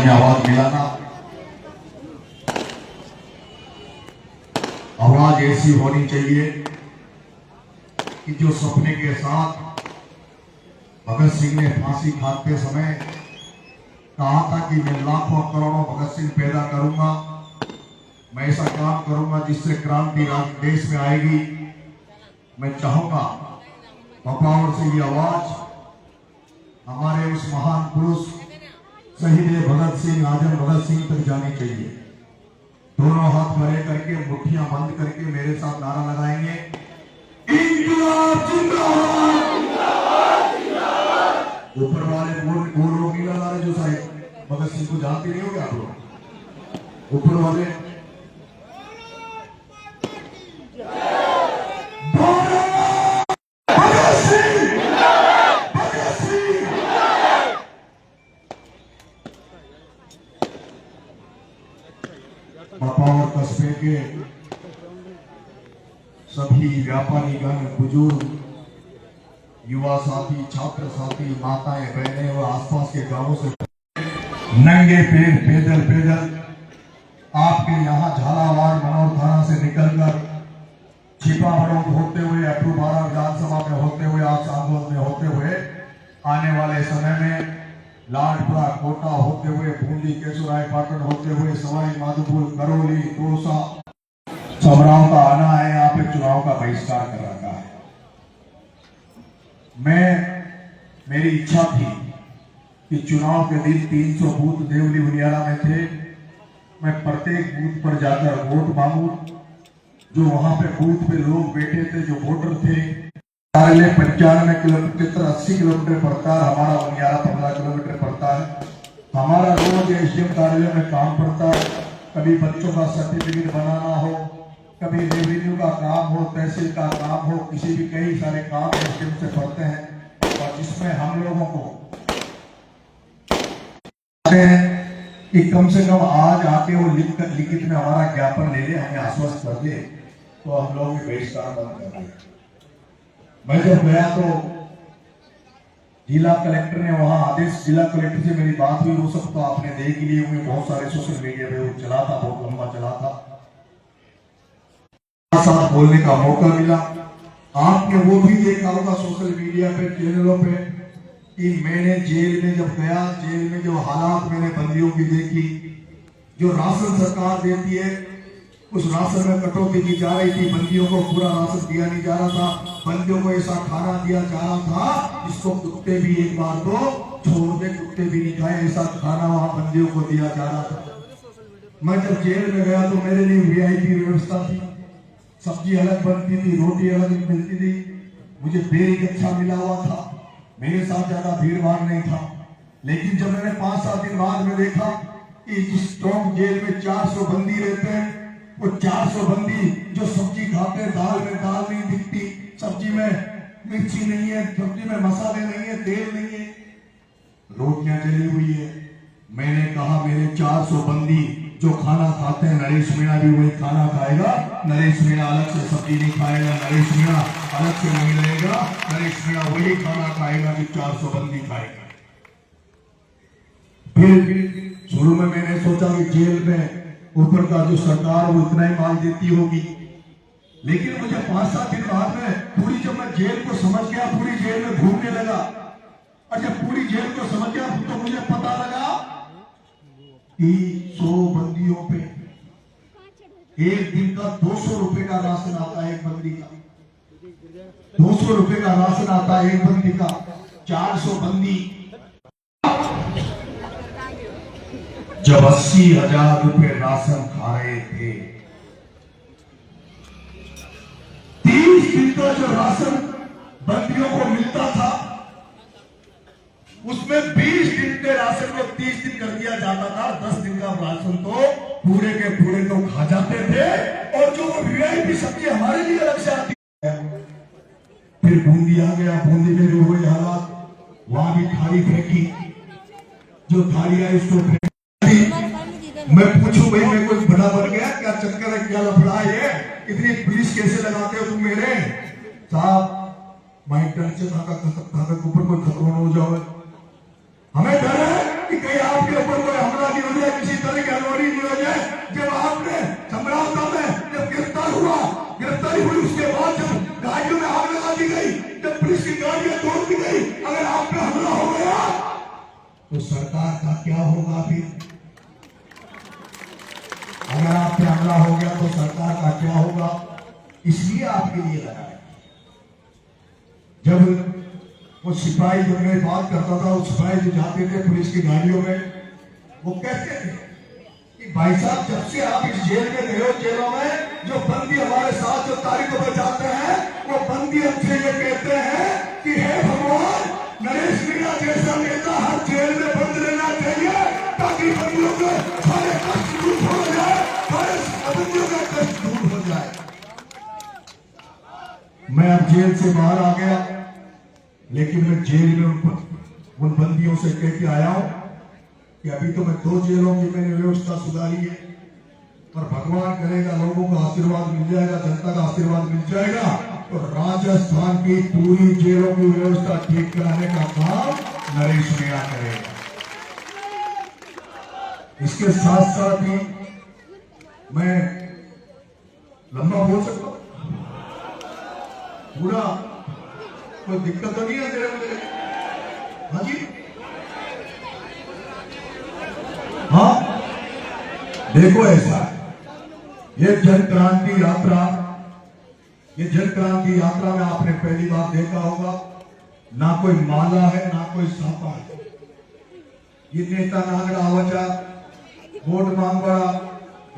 में आवाज मिलाना, आवाज ऐसी होनी चाहिए कि जो सपने के साथ भगत सिंह ने फांसी खाते समय कहा था कि मैं लाखों करोड़ों भगत सिंह पैदा करूंगा, मैं ऐसा काम करूंगा जिससे क्रांति देश में आएगी। मैं चाहूंगा पपावर से ये आवाज हमारे उस महान पुरुष शहीद भगत सिंह, आजम भगत सिंह तक जानी चाहिए। दोनों हाथ भरे करके, मुट्ठियां बंद करके मेरे साथ नारा लगाएंगे, इंकलाब जिंदाबाद। ऊपर वाले गोल नीला नारे जो साहब भगत सिंह को जानते नहीं होंगे आप लोग, ऊपर वाले पपावर कस्बे के सभी व्यापारीगण, बुजुर्ग, युवा साथी, छात्र साथी, माताएं, बहनें और आसपास के गांवों से नंगे पैदल आपके यहाँ झालावाड़ मनोर थाना से निकलकर छिपा बड़ौद होते हुए, अक्टूबर विधानसभा में होते हुए, आप सांगोद में होते हुए, आने वाले समय में लाडपुरा कोटा होते हुए, बूंदी केशुराय पाटन होते हुए, सवाई माधोपुर, करौली, तोरसा, समराव का आना है। यहाँ पे चुनाव का बहिष्कार कर रखा है। मेरी इच्छा थी कि चुनाव के दिन 300 बूथ देवली बुनियारा में थे, मैं प्रत्येक बूथ पर जाकर वोट मांगू। जो वहां पे बूथ पे लोग बैठे थे, जो वोटर थे, कार्यालय 95 किलोमीटर 80 किलोमीटर पड़ता है, हमारा बुनियारा 15 किलोमीटर पड़ता है। हमारा रोज एसडीएम कार्यालय में काम पड़ता है, कभी बच्चों का सर्टिफिकेट बनाना हो, कभी रेवेन्यू का काम हो, तहसील का काम हो, किसी भी कई सारे काम एसडीएम से पड़ते हैं, और जिसमें हम लोगों को कि कम से कम आज आके वो लिखित में हमारा ज्ञापन ले ले, हमें आश्वस्त कर दे, तो हम लोग बहिष्कार बंद कर दें। मैं जब गया तो जिला कलेक्टर ने वहां आदेश, जिला कलेक्टर से मेरी बात हुई, वो सब तो आपने देख लिए होंगे, बहुत सारे सोशल मीडिया पे वो चला था, बहुत लंबा चला था, साथ बोलने का मौका मिला। आपने वो भी देखा होगा सोशल मीडिया पे, चैनलों पे, कि मैंने जेल में जब गया, जेल में जो हालात मैंने बंदियों की देखी, जो राशन सरकार देती है उस राशन में कटौती की जा रही थी, बंदियों को पूरा राशन दिया नहीं जा रहा था, बंदियों को ऐसा खाना दिया जा रहा था जिसको कुत्ते भी एक बार तो छोड़ दे, कुत्ते भी नहीं खाए, ऐसा खाना वहां बंदियों को दिया जा रहा था। मैं जब जेल में गया तो मेरे लिए वीआईपी व्यवस्था थी, सब्जी अलग बनती थी, रोटी अलग मिलती थी, मुझे बेरिक अच्छा मिला हुआ था, मेरे साथ ज्यादा भीड़ भाड़ नहीं था। लेकिन जब मैंने 5-7 दिन बाद में देखा कि जिस स्ट्रॉन्ग जेल में 400 बंदी रहते हैं, वो 400 बंदी जो सब्जी खाते हैं, दाल में दाल नहीं दिखती, सब्जी में मिर्ची नहीं है, सब्जी में मसाले नहीं है, तेल नहीं है, रोटियां जली हुई है। मैंने कहा मेरे 400 बंदी जो खाना खाते हैं, नरेश मीणा भी वही खाना खाएगा, नरेश मीणा अलग से सब्जी नहीं खाएगा, नरेश मीणा अलग से नहीं रहेगा, नरेश मीणा वही खाना खाएगा जो 400 बंदी खाएगा। फिर शुरू में मैंने सोचा कि जेल में ऊपर का जो सरकार वो इतना ही माल देती होगी, लेकिन मुझे 5-7 दिन बाद में पूरी, जब मैं जेल को समझ गया, पूरी जेल में घूमने लगा, और जब पूरी जेल को समझ गया तो मुझे पता लगा कि 100 बंदियों पे एक दिन का 200 रुपए का राशन आता है, एक बंदी का 200 रुपए का राशन आता है, एक बंदी का। 400 बंदी जब 80,000 रुपए राशन खा रहे थे, 30 दिन का जो राशन बंदियों को मिलता था, उसमें 20 दिन के राशन को 30 दिन कर दिया जाता था, 10 दिन का राशन तो पूरे के पूरे तो खा जाते थे, और जो वीआईपी सब्जी हमारे लिए अलग से आती है। फिर बूंदी आ गया, बूंदी में जो हुए हालात, वहां भी थाली फेंकी, जो थाली आई उसको फेंकी। मैं पूछूं भाई मैं कोई बड़ा बन गया क्या, चक्कर है क्या, लफड़ा है, इतनी पुलिस कैसे लगाते हो तुम मेरे साहब? माइक डर से ऊपर कोई खतरा हो जाओ, हमें डर है कि कि कहीं आपके ऊपर कोई हमला नहीं हो जाए, किसी तरह की अनहोनी नहीं हो जाए। जब आपने समरावता में जब गिरफ्तारी हुई, उसके बाद जब गाड़ियों में आग लगा दी गई, जब पुलिस की गाड़ियां तोड़ दी गई, अगर आप पे हमला हो गया तो सरकार का क्या होगा? फिर अगर आप पे हमला हो गया तो सरकार का क्या होगा? इसलिए आपके लिए लगा है। जब वो सिपाही, जब मैं बात करता था, वो सिपाही जो जाते थे पुलिस की गाड़ियों में, वो कहते थे कि भाई साहब, जब से आप इस जेल में गए हो, जेलों में जो बंदी हमारे साथ जो तारीखों पर जाते हैं, वो बंदी हमसे ये कहते हैं कि हे भगवान, नरेश मीणा जैसा नेता हर जेल में बंद रहना चाहिए, ताकि बंदियों के सारे कष्ट दूर हो जाए, सारे बंदियों का कष्ट दूर हो जाए। मैं अब जेल से बाहर आ गया, लेकिन मैं जेल में उन बंदियों से कह के आया हूं कि अभी तो मैं 2 जेलों की मैंने व्यवस्था सुधारी है, और भगवान करेगा लोगों का आशीर्वाद मिल जाएगा, जनता का आशीर्वाद मिल जाएगा, तो राजस्थान की पूरी जेलों की व्यवस्था ठीक कराने का काम नरेश मीणा करेगा। इसके साथ साथ ही मैं लंबा बोल सकता हूं पूरा, कोई दिक्कत तो नहीं है तेरे मुझे? हाँ जी, हाँ, देखो ऐसा है, ये जन क्रांति यात्रा में आपने पहली बार देखा होगा, ना कोई माला है, ना कोई सापा है। ये नेता नागड़ा आवचा, वोट मांगवा,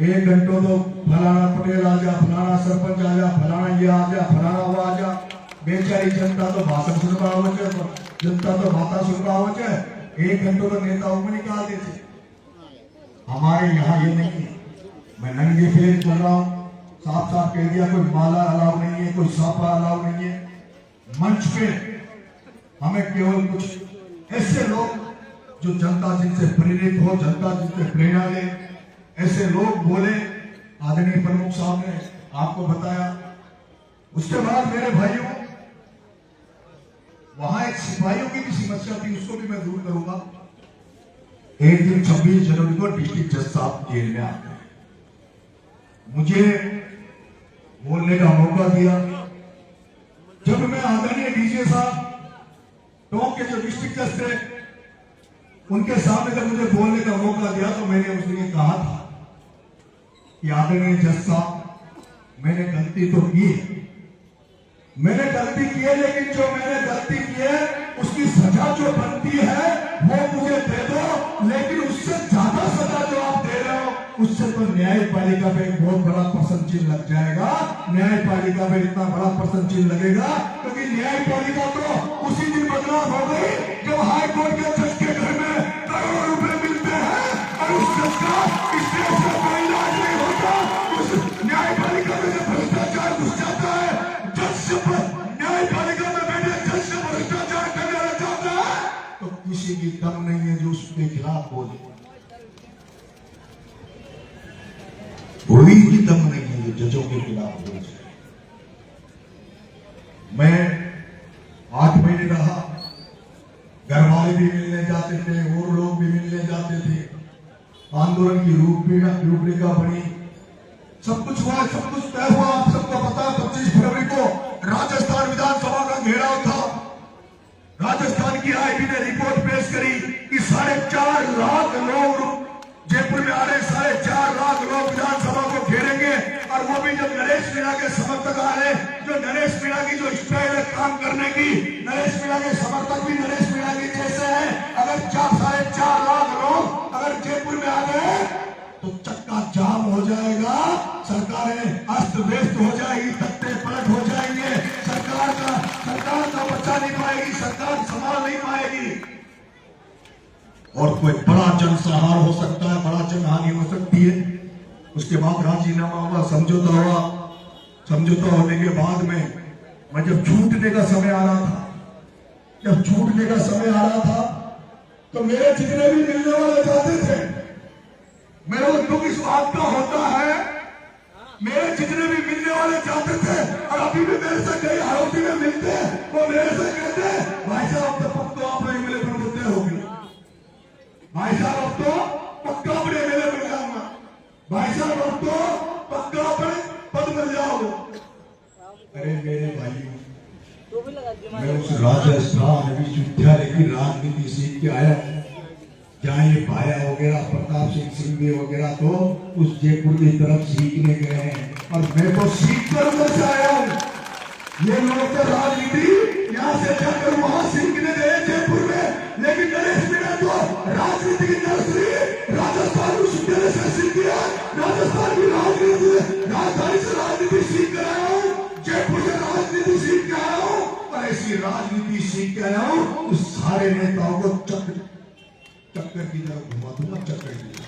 1 घंटों तो फलाना पटेल आ जा, फलाना सरपंच आ जा, फलाना ये आ जा, फलाना वो आ जा। बेचारी जनता तो भाषण सुनवा आवचे, जनता तो बाता सुनवा आवचे, 1 घंटों तो नेता उम्र निकाल देते। हमारे यहाँ ये नहीं है। मैं नंगे पैर चल रहा हूँ, साफ साफ कह दिया, कोई माला अलाउ नहीं है, कोई सापा अलाउ नहीं है। मंच पे हमें केवल कुछ ऐसे लोग जो जनता जिनसे प्रेरित हो, जनता जिनसे प्रेरणा ले, ऐसे लोग बोले। आदरणीय प्रमुख साहब ने आपको बताया। उसके बाद मेरे भाइयों, वहां एक सिपाहियों की भी समस्या थी, उसको भी मैं दूर करूंगा। एक दिन 26 जनवरी को डिस्ट्रिक्ट जज साहब जेल में आते हैं, मुझे बोलने का मौका दिया। जब मैं आदरणीय डीजे साहब टोंक के जो डिस्ट्रिक्ट जज थे, उनके सामने जब मुझे बोलने का मौका दिया, तो मैंने उस दिन कहा था कि आदरणीय जज साहब, मैंने गलती तो की है, लेकिन जो मैंने गलती की है उसकी सजा जो बनती है वो मुझे दे दो, लेकिन उससे ज्यादा सजा जो आप दे रहे हो, उससे तो न्यायपालिका पे एक बहुत बड़ा प्रश्न चिन्ह लग जाएगा। न्यायपालिका पे इतना बड़ा प्रश्न चिन्ह लगेगा, क्योंकि न्यायपालिका तो उसी दिन बदनाम हो गई जब हाई कोर्ट के जज के घर में करोड़ों रुपए मिलते हैं, और उस जज का इस देश में कोई इलाज नहीं होता। उस न्यायपालिका में जब भ्रष्टाचार घुस जाता है, न्यायपालिका में बैठे जज से भ्रष्टाचार करने लग जाता है, तो किसी की दम नहीं है जो उसके खिलाफ बोले। कोई भी दम नहीं है जो जजों के खिलाफ बोले। मैं 8 महीने रहा, घर वाले भी मिलने जाते थे और लोग भी मिलने जाते थे। आंदोलन की रूपरेखा बनी, सब कुछ हुआ, सब कुछ तय हुआ। आप सबको पता है 25 फरवरी को राजस्थान विधानसभा का घेराव था। राजस्थान की आईबी ने रिपोर्ट पेश करी कि 4.5 लाख लोग जयपुर में आ रहे, 4.5 लाख लोग विधानसभा को घेरेंगे, और वो भी जब नरेश मीणा के समर्थक आ रहे, जो नरेश मीणा की जो स्टाइल है काम करने की, नरेश मीणा के समर्थक भी नरेश मीणा के जैसे हैं। अगर 4.5 लाख लोग अगर जयपुर में आ गए तो चक्का जाम हो जाएगा, सरकारें अस्त व्यस्त हो जाएगी, तख्ते पलट हो जाएंगे, सरकार का बचा नहीं पाएगी, सरकार संभाल नहीं पाएगी, और कोई बड़ा जनसंहार हो सकता है, बड़ा जनहानि हो सकती है। उसके बाद राजीनामा हुआ, समझौता होने के बाद में मैं जब छूटने का समय आ रहा था, तो मेरे जितने भी मिलने वाले जाते थे, मेरे को दुख इस बात का होता है, मेरे जितने भी मिलने वाले जाते थे और अभी भी मेरे से कई हालती में मिलते हैं, वो मेरे से कहते हैं भाई साहब तब तो आप नहीं मिले, फिर मुद्दे हो गए। भाई तो पक्का अपने मेले में जाऊंगा, भाई साहब अब तो पक्का अपने पद मिल जाओगे। अरे मेरे भाइयों, मैं उस राजस्थान विश्वविद्यालय की राजनीति सीख के आया, जहाँ ये भाया वगैरह प्रताप सिंह सिंघवी वगैरह तो उस जयपुर की तरफ सीखने गए हैं, और मैं तो सीख कर उधर से आया हूँ। ये लोग तो राजनीति यहाँ से जाकर वहां सीखने गए जयपुर में, लेकिन नरेश मीणा तो राजनीति की नर्सरी राजस्थान विश्वविद्यालय से सीख गया। राजस्थान की राजनीति, राजधानी से राजनीति सीख कर आया हूँ, जयपुर से राजनीति सीख के आया हूँ, और ऐसी राजनीति सीख के आया हूँ उस सारे नेताओं को चक्कर की तरफ घुमा दूंगा, चक्कर की तरफ।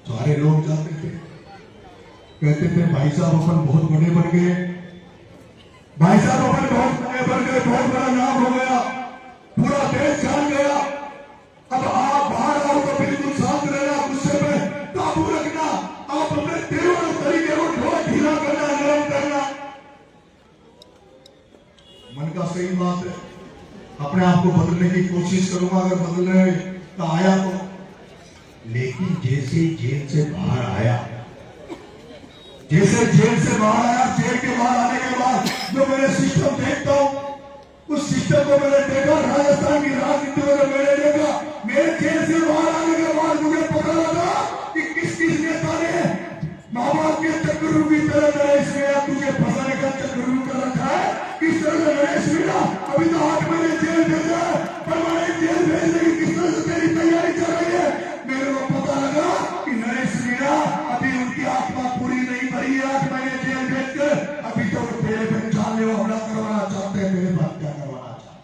सारे लोग जाते थे, कहते थे भाई साहब अपन बहुत बड़े बन गए, भाई साहब अपन बहुत बड़े बन गए, बहुत बड़ा नाम हो गया, पूरा देश जान गया। अब आप बाहर आओ तो बिल्कुल शांत रहना, गुस्से में काबू रखना, आप अपने तेवर और तरीके को थोड़ा ढीला करना, नरम करना। मन का सही बात है, अपने आप को बदलने की कोशिश करूंगा, अगर बदलने का आया तो। लेकिन जैसे जेल से बाहर आया, जैसे जेल से बाहर आया, जेल के बाहर आने के बाद जो मैंने सिस्टम देखता हूं, उस सिस्टम को मैंने देखा, राजस्थान की राजनीति में मैंने देखा। मेरे जेल से बाहर आने के बाद मुझे पता लगा कि किस किस नेता ने माँ बाप के चक्रव्यूह की तरह नरेश मीणा तुझे फंसाने का चक्रव्यूह कर रखा है। किस तरह से नरेश मीणा अभी तो 8 महीने जेल भेजा है, परमानेंट जेल भेजने की किस तरह से तेरी तैयारी चल रही है। मेरे को पता लगा कि नरेश मीणा अभी उनकी आत्मा पूरी नहीं भरी है, 8 महीने जेल भेजकर अभी तो वो तेरे पे जानलेवा हमला करवाना चाहते हैं, मेरे बात क्या करवाना चाहते।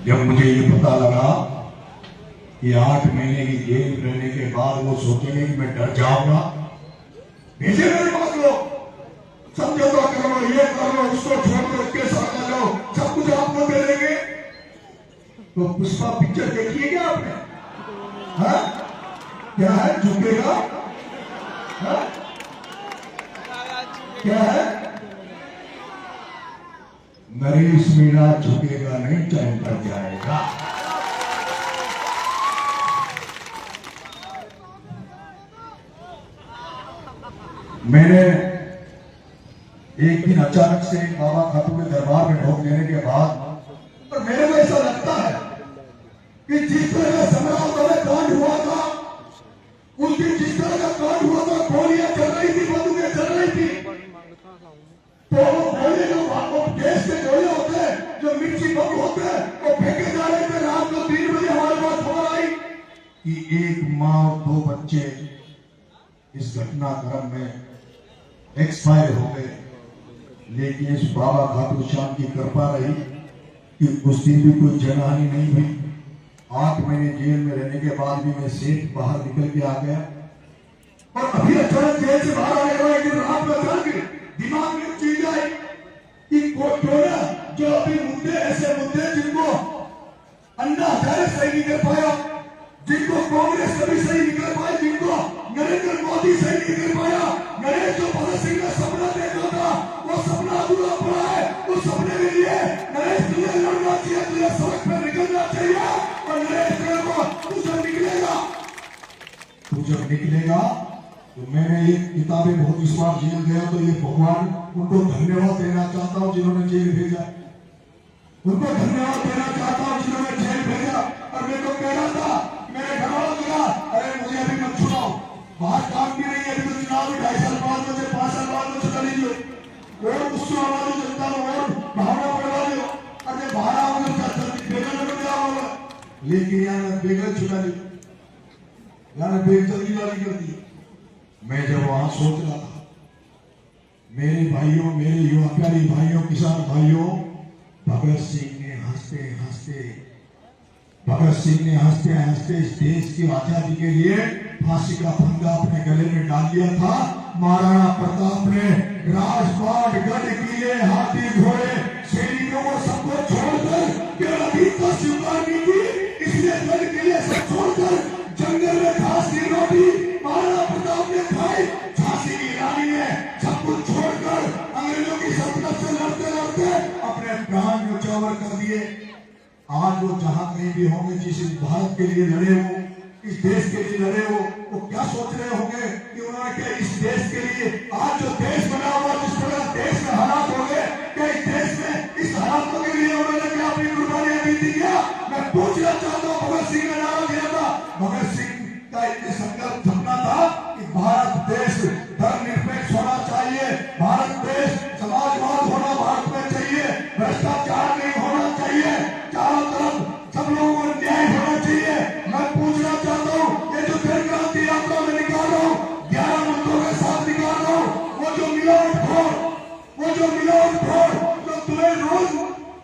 जब मुझे ये पता लगा कि 8 महीने की जेल रहने के बाद वो सोचेंगे कि मैं डर जाऊंगा, भेजे मेरे पास लोग, समझौता कर लो, ये कर लो, उसको छोड़ दो, उसके साथ आ जाओ, सब कुछ आपको दे देंगे। तो पुष्पा पिक्चर देखिए क्या आपने? हाँ? क्या है? झुकेगा? हाँ? क्या है? नरेश मीणा झुकेगा नहीं, टाइम पर जाएगा। मैंने एक दिन अचानक से बाबा खाटू के दरबार में ढोक लेने के बाद, पर मेरे को ऐसा लगता है कि जिस तरह का संग्राम में कांड हुआ था, उस दिन जिस तरह का कांड हुआ था, गोलियां चल रही थी, बंदूकें चल रही थी, तो वो गोले जो गैस के गोले होते हैं, जो मिर्ची बम होते हैं, वो फेंके जा रहे थे। रात को 3 बजे हमारे पास खबर आई कि एक माँ और 2 बच्चे इस घटनाक्रम में एक्सपायर हो गए। लेकिन इस बाबा खाटू श्याम की कृपा रही कि उस दिन भी कोई जनहानि नहीं हुई। 8 महीने जेल में रहने के बाद भी मैं सेफ बाहर निकल के आ गया, और अभी अचानक जेल से बाहर आने के बाद रात में अचानक दिमाग में चीज आई कि कोटोना जो अभी मुद्दे, ऐसे मुद्दे जिनको अन्ना हजारे सही नहीं कर पाया, जिनको कांग्रेस कभी सही नहीं कर पाई, जिनको नरेंद्र मोदी सही नहीं कर पाया, नरेश जो भगत सिंह ने सपना देखा था, वो सपना अधूरा पड़ा है। उस सपने के लिए नरेश तुझे लड़ना चाहिए, तुझे सड़क पर निकलना चाहिए, और नरेश को तू जब निकलेगा तो मैंने ये किताबें बहुत, इस बार जेल गया तो ये भगवान उनको धन्यवाद देना चाहता हूँ जिन्होंने जेल भेजा, उनको धन्यवाद देना चाहता हूँ जिन्होंने जेल भेजा। और मेरे को कह रहा था, मेरे घर वालों ने कहा, अरे मुझे अभी मत छुड़ाओ, बाहर काम भी नहीं है, अभी तो चुनाव भी 2.5 साल बाद में, 5 साल बाद में चुना लीजिए, और उसको आवाज जनता और भावना बढ़वा दो, अरे बाहर आओगे बेगल में क्या होगा। लेकिन यहाँ बेगल छुड़ा ली, यहाँ बेग जल्दी वाली कर दी। मैं जब वहां सोच रहा था, मेरे भाइयों, मेरे युवा प्यारे भाइयों, किसान भाइयों, भगत सिंह ने हंसते हंसते इस देश की आजादी के लिए फांसी का फंदा अपने गले में डाल लिया था। महाराणा प्रताप ने राजपाट, गढ़, किले, हाथी, घोड़े, सैनिकों को सबको छोड़कर केवल अतीत को स्वीकार नहीं की, इसलिए गढ़, किले सब छोड़कर जंगल में घास की रोटी महाराणा प्रताप ने खाई। झांसी की रानी ने सब कुछ छोड़कर अंग्रेजों करते अपने प्राण न्यौछावर कर दिए। आज वो जहां कहीं भी होंगे, जिस भारत के लिए लड़े हो, इस देश के लिए लड़े हो, वो क्या सोच रहे होंगे कि उन्होंने क्या इस देश के लिए, आज जो देश बना हुआ, जिस तरह देश में हालात हो गए, क्या इस देश में इस हालातों के लिए उन्होंने क्या अपनी कुर्बानियां दी थी क्या? मैं पूछना चाहता हूँ, भगत सिंह ने नारा दिया था, भगत सिंह का इतने संकल्प थपना था कि भारत देश धर्मनिरपेक्ष होना चाहिए, भारत देश समाजवाद होना भारत में चाहिए, भ्रष्टाचार नहीं होना चाहिए, चारों तरफ सब लोगों को न्याय होना चाहिए। मैं पूछना चाहता हूँ, ये जो जन क्रांति यात्रा में निकाल रहा हूँ, 11 मुद्दों के साथ निकाल रहा हूँ, वो जो मिलावटखोर जो तुम्हें रोज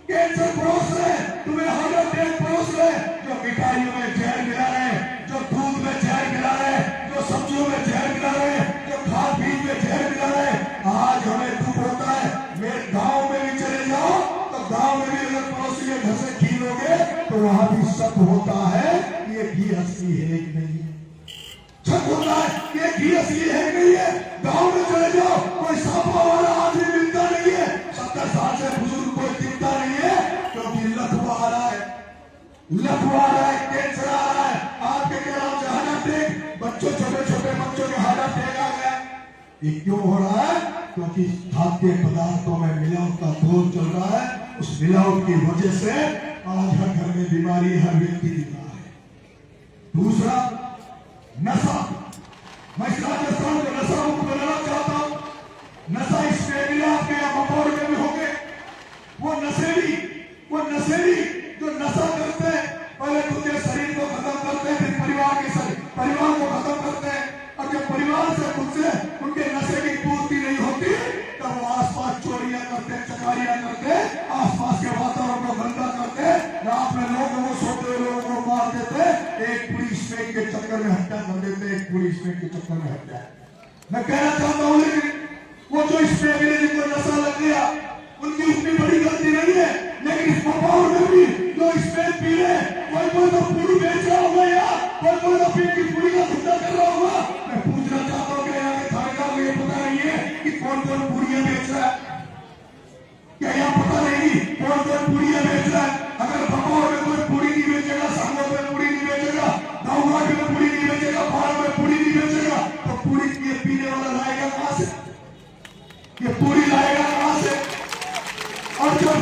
कैंसर परोस रहे, तुम्हें हार्ट अटैक परोस रहे, जो मिठाइयों में जहर मिला रहे, जो दूध में जहर मिला रहे, जो सब्जियों में जहर मिला रहे, जो खाद बीज में जहर मिला रहे, आज हमें दुख होता है। मेरे गांव में भी चले जाओ तो गांव में भी अगर पड़ोसी के घर से घी लोगे तो वहां भी शक होता है कि ये घी असली है कि नहीं है, शक होता है कि ये घी असली है कि नहीं है। गांव में चले जाओ, कोई साफा वाला आदमी मिलता नहीं है, 70 साल से बुजुर्ग कोई दिखता नहीं है, क्योंकि लकवा आ रहा है, कैंसर आ रहा है, आपके क्या नाम से हार्ट अटैक, बच्चों छोटे बच्चों के हार्ट अटैक आ गया। ये क्यों हो रहा है? क्योंकि खाद्य पदार्थों में मिलावट का दौर चल रहा है। उस मिलावट की वजह से आज हर घर में बीमारी हर व्यक्ति दिख रहा है। दूसरा, नशा। मैं इस राजस्थान को नशा मुक्त बनाना चाहता हूं। नशा इसमें भी आपके यहाँ बपौर में भी होंगे, वो नशेड़ी जो नशा करते हैं, पहले खुद के शरीर को खत्म करते हैं, फिर परिवार को खत्म करते हैं, और जब परिवार से खुद से उनके नशे की पूर्ति नहीं होती तब वो आसपास चोरियां करते, चकारियां करते, आसपास के वातावरण को गंदा करते, रात में लोगों को, सोते हुए लोगों को मार देते, एक पुलिस स्नेक के चक्कर में हत्या कर देते, एक पुलिस स्नेक के चक्कर में हत्या। मैं कहना चाहता हूँ, लेकिन वो जो स्नेक ने जिनको नशा लग गया उनकी उतनी बड़ी गलती नहीं है, लेकिन इस बपौर में भी जो स्नेक पी रहे, कोई तो पूरी बेच रहा होगा यार, कोई तो पी की पूरी का धंधा कर रहा होगा। मैं पूछना चाहता हूँ कि यहाँ के थानेदार को ये पता नहीं है कि कौन पूरियां बेच रहा है? क्या यहाँ पता नहीं कौन पूरियां बेच रहा है? अगर बपौर में कोई पूरी नहीं बेचेगा, सांगों में पूरी नहीं बेचेगा, गाँव में पूरी नहीं बेचेगा, बाहर में पूरी नहीं बेचेगा, तो पूरी ये पीने वाला लाएगा कहां से? ये पूरी लाएगा कहां से? और जब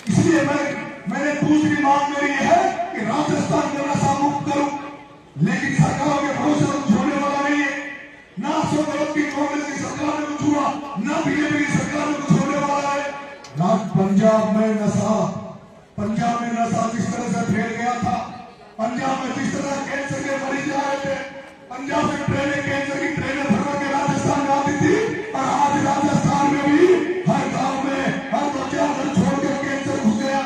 इसलिए मैंने दूसरी मांग मेरी है कि राजस्थान को नशा मुक्त करूं, लेकिन सरकारों के भरोसे तो छोड़ने वाला नहीं है। ना अशोक गहलोत की कांग्रेस की सरकार ने कुछ हुआ, ना बीजेपी की सरकार ने कुछ होने वाला है। पंजाब में नशा जिस तरह से फैल गया था, पंजाब में जिस तरह कैंसर के मरीज आ रहे थे, पंजाब में ट्रेनें कैंसर की ट्रेनें भरवा के राजस्थान में आती थी, और आज राजस्थान में भी हर गांव में हर 2-4 घर छोड़कर कैंसर घुस गया,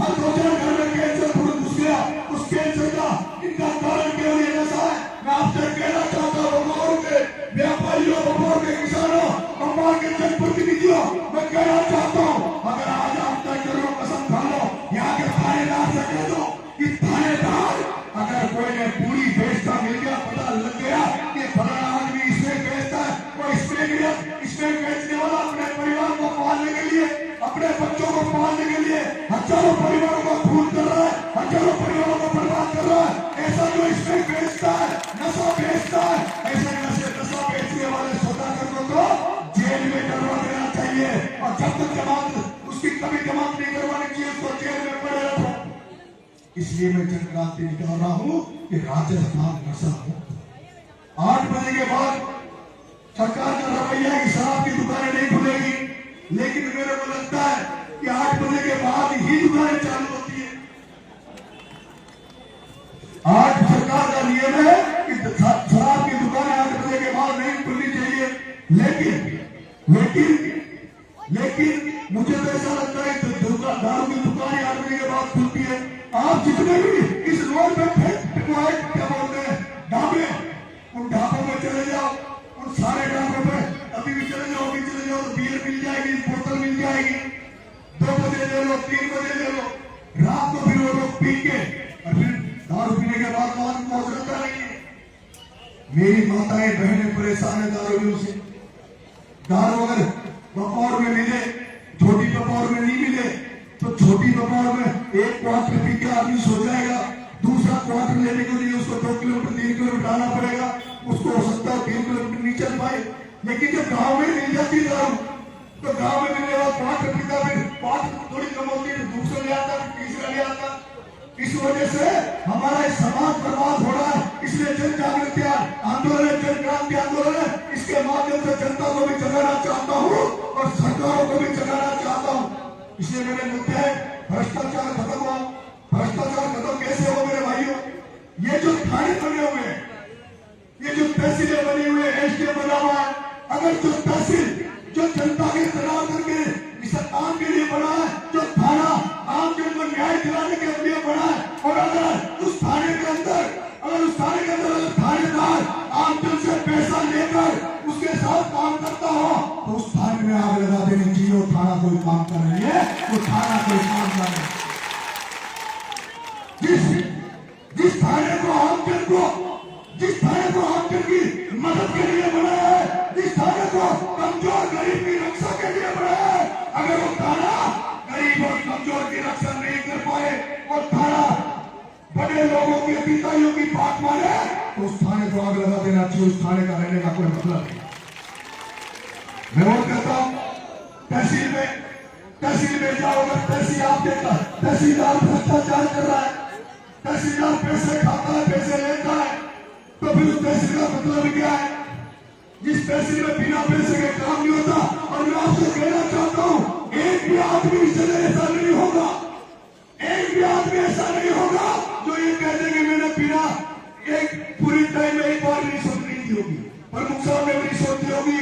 हर 2-4 घर में कैंसर घुस गया। उस कैंसर का इनका कारण केवल ये नशा है। मैं आपसे कहना चाहता हूँ, बपौर के व्यापारियों, बपौर के किसानों, बपौर के जनप्रतिनिधियों, मैं कहना चाहता हूँ, अगर आज आप तय करो, कसम खा लो, यहाँ के थानेदार से कह दो कि थानेदार अगर कोई ने पूरी बेचता मिल गया, पता लग गया कि फलाना आदमी इसमें बेचता है, वो इसमें बेचने वाला अपने परिवार को पालने के लिए, अपने बच्चों को पालने के लिए हजारों परिवारों को खून कर रहा है, हजारों परिवारों को बर्बाद कर रहा है। ऐसा जो इसमें बेचता है, नशा बेचता है, ऐसे नशा बेचने वाले सौदागर को जेल में डलवा देना चाहिए, और जब तक जमानत उसकी कभी जमानत नहीं करवानी चाहिए, उसको जेल में पड़े रखो। इसलिए मैं जन क्रांति निकाल रहा हूं कि राजस्थान नशा मुक्त। 8 बजे के बाद सरकार का रवैया की शराब की दुकानें नहीं खुलेगी, लेकिन मेरे को लगता है कि 8 बजे के बाद ही दुकानें चालू होती है। आज सरकार का नियम है कि शराब की दुकानें 8 बजे के बाद नहीं खुलनी चाहिए, लेकिन मुझे तो ऐसा लगता है कि दारू की दुकानें 8 बजे के बाद खुलती है। आप जितने भी इस रोड पे क्या बोलते हैं ढाबे, उन ढाबों में चले जाओ, उन सारे ढाबों पे अभी भी चले जाओ तो बियर मिल जाएगी, बोतल मिल जाएगी, 2 बजे ले लो, 3 बजे ले लो, रात को फिर वो लोग पी के, और फिर दारू पीने के बाद आदमी पहुंच रहता नहीं है। मेरी माताएं बहनें परेशान है दारू से। दारू अगर बपौर में मिले, छोटे प्रमाण में एक क्वार्टर पी के आदमी सो जाएगा, दूसरा क्वार्टर लेने के लिए उसको 2 किलोमीटर 3 किलोमीटर आना पड़ेगा, उसको हो सकता है 3 किलोमीटर नहीं चल पाए। लेकिन जब गांव में मिल जाती दारू तो गांव में मिलने वाला क्वार्टर पीता, फिर क्वार्टर थोड़ी कम होती है, दूसरा ले आता, तीसरा ले आता। इस वजह से हमारा समाज बर्बाद हो रहा है। इसलिए जन जागृति आंदोलन, जन क्रांति आंदोलन, इसके माध्यम से जनता को भी जगाना चाहता हूँ और सरकारों को भी जगाना चाहता हूँ। इसलिए मेरे मुद्दे है, भ्रष्टाचार खत्म हो। भ्रष्टाचार खत्म कैसे हो मेरे भाइयों? ये जो थाने बने हुए हैं, ये जो तहसीलें बनी हुई है, एसडीएम बना हुआ है, अगर जो तहसील जो जनता के तनाव करके इस काम के लिए बना है, जो थाना आम जन को न्याय दिलाने के लिए बना है, और अगर उस थाने के अंदर थानेदार आम जन से पैसा लेकर उसके साथ काम करता हो तो उस थाने में आग लगा देनी चाहिए। वो थाना कोई काम कर रही है, वो थाना कोई काम कर रही है। जिस थाने को आम जन की मदद के लिए बनाया है, जिस थाने को कमजोर गरीब की रक्षा के लिए बनाया है, अगर वो थाना गरीब और कमजोर की रक्षा नहीं कर पाए और थाना बड़े लोगों की अधिकारियों की बात माने तो उस थाने को आग लगा देना चाहिए। उस थाने का रहने का कोई मतलब नहीं। मैं और कहता हूं, तहसील में जाओ, अगर तहसील आप देखा तहसीलदार भ्रष्टाचार कर रहा है, तहसीलदार पैसे खाता है, पैसे लेता है, तो फिर उस तहसील का मतलब क्या है? जिस तहसील में बिना पैसे के काम नहीं होता। और मैं आपसे कहना चाहता हूं, एक भी आदमी ऐसा नहीं होगा, एक भी आदमी ऐसा नहीं होगा जो ये कह दे कि मैंने बिना एक पूरी टाइम में एक बार रिश्वत नहीं दी होगी। प्रमुख साहब ने भी रिश्वत दी होगी,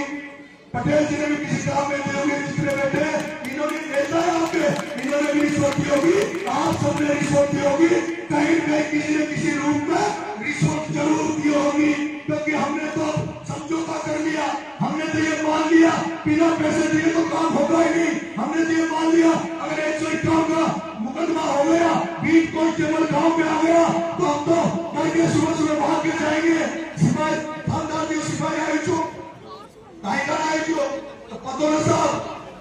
पटेल जी ने भी किसी काम में दी होगी, जितने बैठे इन्होंने देता है आपके, इन्होंने भी रिश्वत दी होगी, आप सबने रिश्वत दी होगी, कहीं न किसी न किसी रूप में रिश्वत जरूर दी होगी। क्योंकि हमने तो समझौता कर लिया, हमने तो ये मान लिया बिना पैसे दिए तो काम होगा ही नहीं। हमने तो ये मान लिया अगर 151 का मुकदमा हो गया, 20 कांस्टेबल गांव में आ गया तो हम तो करके सुबह भाग के जाएंगे। सिपाही थानेदार जी सिपाही आई छो टाइगर आई छो तो पतो ना साहब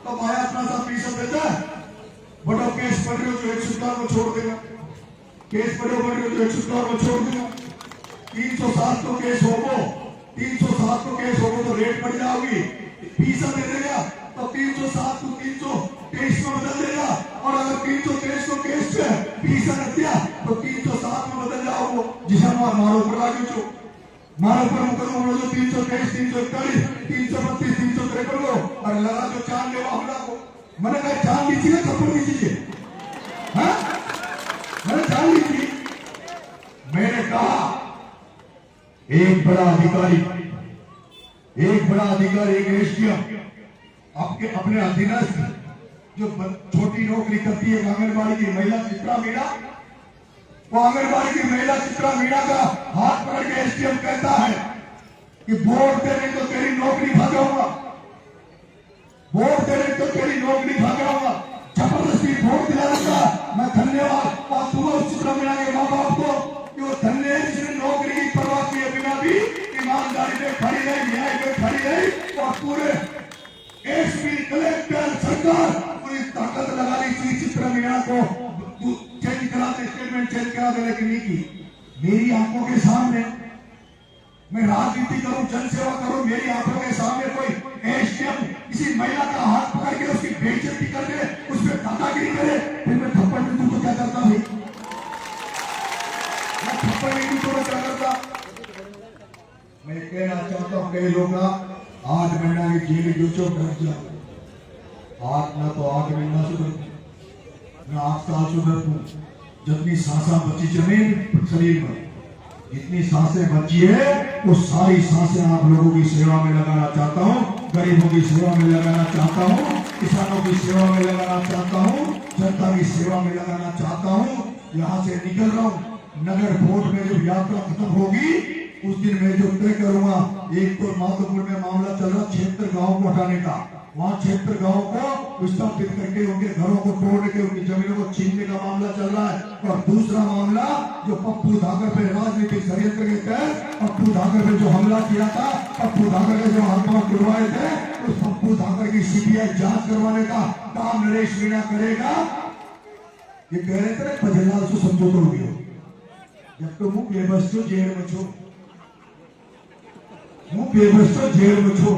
तो भाई अपना साहब पीछे देता है बड़ा केस पड़ रही हो जो 117 को छोड़ देगा, केस पड़ रही हो जो 117 को छोड़ देगा। 307 को केस होगो, 307 को केस होगो तो रेट बढ़ जाओगी, फीसा दे देगा तो 307 को 323 में बदल देगा। और अगर 323 को केस से फीसा न दिया तो 307 में बदल जाओगे। जिसे मारो पर आगे जो मारो पर मुकदमा जो 323 341 332 353 को और लगा जो चांद लेवा हमला को मैंने कहा चांद लीजिए थप्पड़ दीजिए, हाँ मैंने चांद लीजिए। मैंने कहा एक बड़ा अधिकारी एक एसडीएम आपके अपने अधीनस्थ जो छोटी नौकरी करती है आंगनबाड़ी की महिला चित्रा मीणा, वो आंगनबाड़ी की महिला चित्रा मीणा का हाथ पकड़ के एसडीएम कहता है कि वोट देने तो तेरी नौकरी भागाऊंगा, वोट देने तो तेरी नौकरी भागाऊंगा, जबरदस्ती वोट दिलाऊंगा। मैं धन्यवाद और सुबह चित्रा मीणा के माँ बाप को कि वो धन्य है जिसने नौकरी की परवाह किए बिना भी ईमानदारी में खड़ी रही, न्याय में खड़ी रही और पूरे एसपी कलेक्टर सरकार पूरी ताकत लगा दी थी चित्रा मीणा को चेंज करा दे, स्टेटमेंट चेंज करा दे, लेकिन नहीं की। मेरी आंखों के सामने मैं राजनीति करूं, जनसेवा करूं, मेरी आंखों के सामने कोई एसडीएम किसी महिला का हाथ पकड़ के उसकी बेइज्जती कर दे, उस पर दादागिरी करे, फिर मैं थप्पड़ नहीं दूं तो क्या करता भाई? मैं थप्पड़ नहीं दूं तो मैं क्या करता? मैं कहना चाहता हूं कई लोग 8 महीना की जेल जो चो डर जाओ, 8 ना तो 8 महीना सुधर, मैं 8 साल सुधर दूं। जितनी सांसा बची जमीन शरीर में, जितनी सांसें बची है वो सारी सांसें आप लोगों की सेवा में लगाना चाहता हूँ, गरीबों की सेवा में लगाना चाहता हूँ, किसानों की सेवा में लगाना चाहता हूँ, जनता की सेवा में लगाना चाहता हूँ। यहाँ से निकल रहा हूँ, नगर वोट में जब यात्रा खत्म होगी उस दिन मैं जो तय करूंगा, एक तो माधोपुर में मामला चल रहा 76 गाँव को हटाने का, वहाँ 76 गाँव को विस्थापित करके उनके घरों को तोड़ के उनकी जमीनों को छीनने का मामला चल रहा है। और दूसरा मामला जो पप्पू धाकर पे राजनीतिक षड्यंत्र के तहत पप्पू धाकर पे जो हमला किया था, पप्पू धाकर के जो हाथों गिरवाए थे, उस पप्पू धाकर की सीबीआई जांच करवाने का काम नरेश मीणा करेगा। ये कह रहे थे भजनलाल से समझौता हो गया जब तो मुंह बेबस छो जेल में छो मुंह बेबस छो जेल में छो।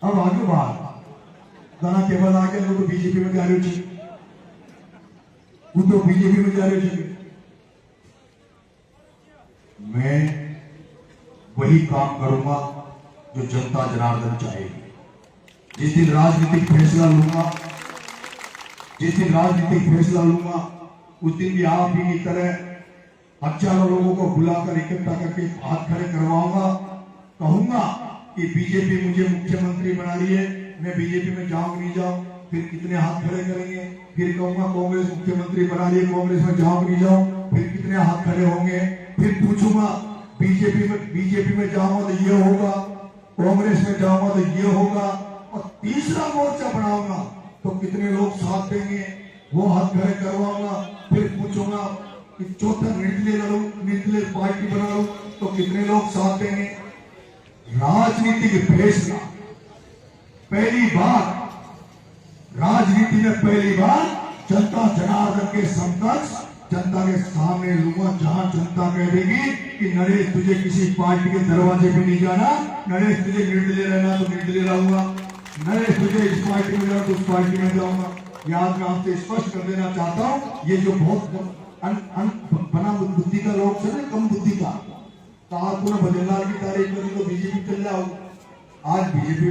अब आगे बात गाना केवल आगे लोग तो बीजेपी में जा रहे थे वो तो बीजेपी में जा रहे थे। मैं वही काम करूंगा जो जनता जनार्दन चाहेगी। जिस दिन राजनीतिक फैसला लूंगा उस दिन भी आप ही की तरह हजारों लोगों को बुलाकर इकट्ठा करके हाथ खड़े करवाऊंगा। कहूंगा कि बीजेपी मुझे मुख्यमंत्री बना रही है, मैं बीजेपी में जाऊं नहीं जाऊं, फिर कितने हाथ खड़े करेंगे। फिर कहूंगा कांग्रेस मुख्यमंत्री बना रही है, कांग्रेस में जाऊं नहीं जाऊं, फिर कितने हाथ खड़े होंगे। फिर पूछूंगा बीजेपी में जाऊंगा तो ये होगा, कांग्रेस में जाऊंगा तो ये होगा, और तीसरा मोर्चा बनाऊंगा तो कितने लोग साथ देंगे, वो हाथ खड़े करवाऊंगा। फिर पूछूंगा कि चौथा निर्दलीय पार्टी बना लूं तो कितने लोग साथ देंगे। राजनीतिक फैसला पहली बार, राजनीति में पहली बार जनता जनार्दन के समकक्ष जनता के सामने लूंगा, जहां जनता कह देगी कि नरेश तुझे किसी पार्टी के दरवाजे पे नहीं जाना, नरेश तुझे निर्दलीय रहना तो निर्दलीय रहूंगा, नरेश तुझे इस पार्टी में जाना तो उस पार्टी में जाऊंगा। याद मैं आपसे स्पष्ट कर देना चाहता हूं, ये जो बहुत बना बुद्धि का लोग से ना, कम बुद्धि का, कहा तूने भजनलाल की तारीफ करी तो बीजेपी चल जाओ। आज बीजेपी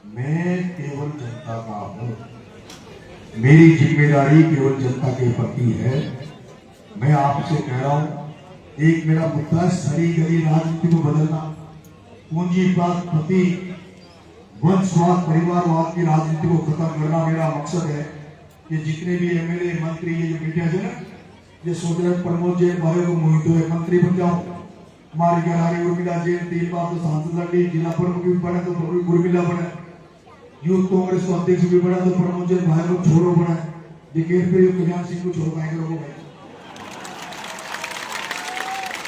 मैं केवल जनता का हूं, मेरी जिम्मेदारी केवल जनता के प्रति है। मैं आपसे कह रहा हूं, एक मेरा मुद्दा है सरी गली राजनीति को बदलना, पूंजीवाद प्रति वंशवाद परिवारवाद की राजनीति को खत्म करना मेरा मकसद है। ये जितने भी एमएलए मंत्री ये जो मीडिया है ना, ये सोच रहे प्रमोद जैन भाई को मोहित हुए मंत्री बन जाओ, हमारी गहरारी उर्मिला जैन 3 बार तो सांसद लड़ी, जिला प्रमुख भी बने तो उर्मिला बने, यूथ कांग्रेस को अध्यक्ष भी बना तो प्रमोद जैन भाई को छोड़ो बना, लेकिन फिर कल्याण सिंह को छोड़ पाएंगे लोगों भाई,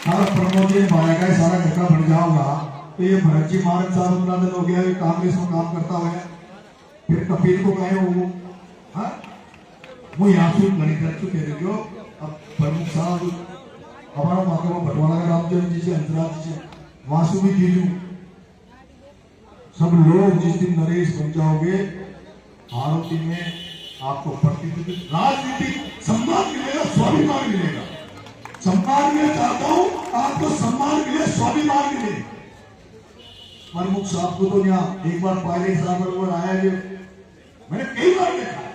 सारा प्रमोद जैन भाई का सारा घटना बन जाओगा। तो ये भरत जी महाराज साहब अनुदान हो गया, कांग्रेस में काम करता हुआ है, फिर कपिल को कहे वो यहाँ से गणित कह रहे हो। अब प्रमुख साहब हमारा माता भटवाला का रामचंद्र जी से, हंसराज जी से, वासु भी जीजू, सब लोग जिस दिन नरेश बन जाओगे आरती में आपको प्रतिनिधि राजनीतिक सम्मान मिलेगा, स्वाभिमान मिलेगा। सम्मान मैं चाहता हूं आपको, सम्मान मिले, स्वाभिमान मिले। प्रमुख साहब को तो यहाँ एक बार पायलट साहब आया जो मैंने कई बार देखा।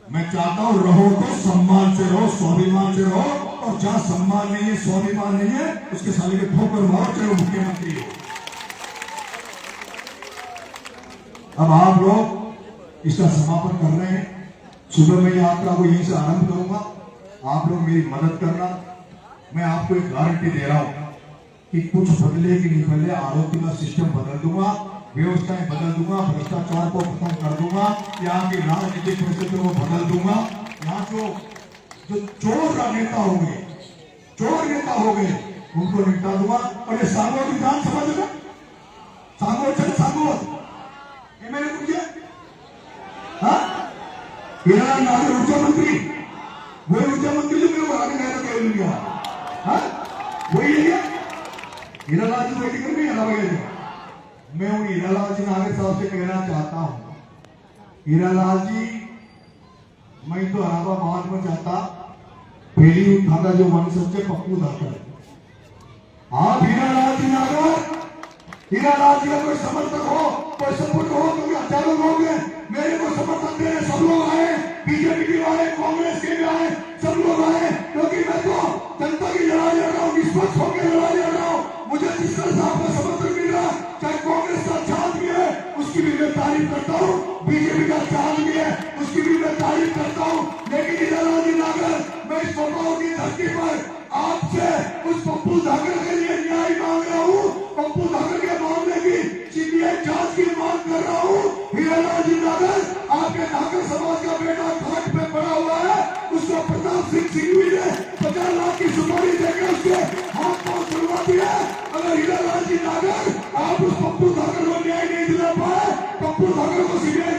मैं चाहता हूं रहो तो सम्मान से रहो, स्वाभिमान से रहो, और जहां सम्मान नहीं है, स्वाभिमान नहीं है, उसके साले के ठोकर मारो, चाहे वो मुख्यमंत्री हो। अब आप लोग इसका समापन कर रहे हैं। सुबह में यात्रा को यहीं से आरंभ करूंगा, आप लोग मेरी मदद करना। मैं आपको एक गारंटी दे रहा हूं कि कुछ बदले कि नहीं बदले, आरोपी का सिस्टम बदल दूंगा, व्यवस्थाएं बदल दूंगा, भ्रष्टाचार को खत्म कर दूंगा, यहाँ की राजनीतिक परिस्थितियों को बदल दूंगा। यहाँ जो चोर नेता होंगे, चोर नेता हो गए, उनको निपटा दूंगा। और ये सांगोर विधानसभा जगह सांगोर एमएलए मुझे हीरा नागर ऊर्जा मंत्री, वही ऊर्जा मंत्री जो मेरे को आगे गया कह लिया, वही है हीरालाल जी बैठी कर नहीं। मैं उन हीरालाल जी नागर साहब से कहना चाहता हूं, हीरालाल जी मैं तो इलाहाबाद में जाता, पहली उठाता जो वंशज से पप्पू धाकर, आप हीरालाल जी नागर, हीरालाल जी का कोई समर्थक हो, कोई सपोर्ट हो, क्योंकि हजारों लोग हैं मेरे को समर्थन दे रहे, सब लोग आए, बीजेपी के आए, कांग्रेस के भी आए, सब लोग आए, क्योंकि मैं तो जनता की लड़ाई लड़ रहा हूँ, निष्पक्ष होकर लड़ाई लड़ रहा हूँ। मुझे जिस तरह से आपका समर्थन मिल रहा, चाहे कांग्रेस का चांद भी है उसकी भी मैं तारीफ करता हूँ, बीजेपी का चांद भी है उसकी भी मैं तारीफ करता हूँ। लेकिन हीरालाल जी नागर, मैं इस पप्पू की धरती पर आपसे उस पप्पू धाकर के लिए न्याय मांग रहा हूँ, पप्पू धाकर के मामले की सीबीआई जांच की मांग कर रहा हूँ। हीरालाल जी नागर, आपके धाकर समाज का बेटा घाट पे पड़ा हुआ है, उसको प्रताप सिंह सिंघवी ने 50 लाख की सुपारी देकर उसके हाथ पांव छुड़वा दिया। अगर हीरालाल जी नागर आप उस पप्पू धाकर को न्याय नहीं दिला पाए, पप्पू धाकर को सीबीआई